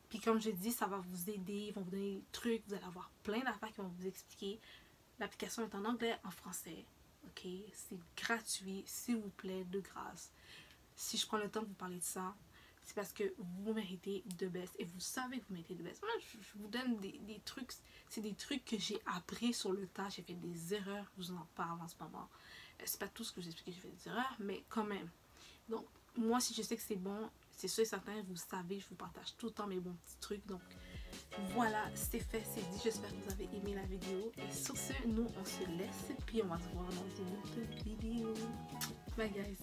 Puis comme je dis, ça va vous aider, ils vont vous donner des trucs, vous allez avoir plein d'affaires qui vont vous expliquer. L'application est en anglais, en français. Ok, c'est gratuit, s'il vous plaît, de grâce. Si je prends le temps de vous parler de ça, c'est parce que vous méritez de best et vous savez que vous méritez de best. Moi, je vous donne des trucs, c'est des trucs que j'ai appris sur le tas, j'ai fait des erreurs, je vous en parle en ce moment. C'est pas tout ce que j'ai expliqué, j'ai fait des erreurs, mais quand même. Donc, moi, si je sais que c'est bon, c'est sûr et certain, vous savez, je vous partage tout le temps mes bons petits trucs. Donc, voilà, c'est fait, c'est dit. J'espère que vous avez aimé la vidéo. Et sur ce, nous, on se laisse, puis on va se voir dans une autre vidéo. Bye, guys!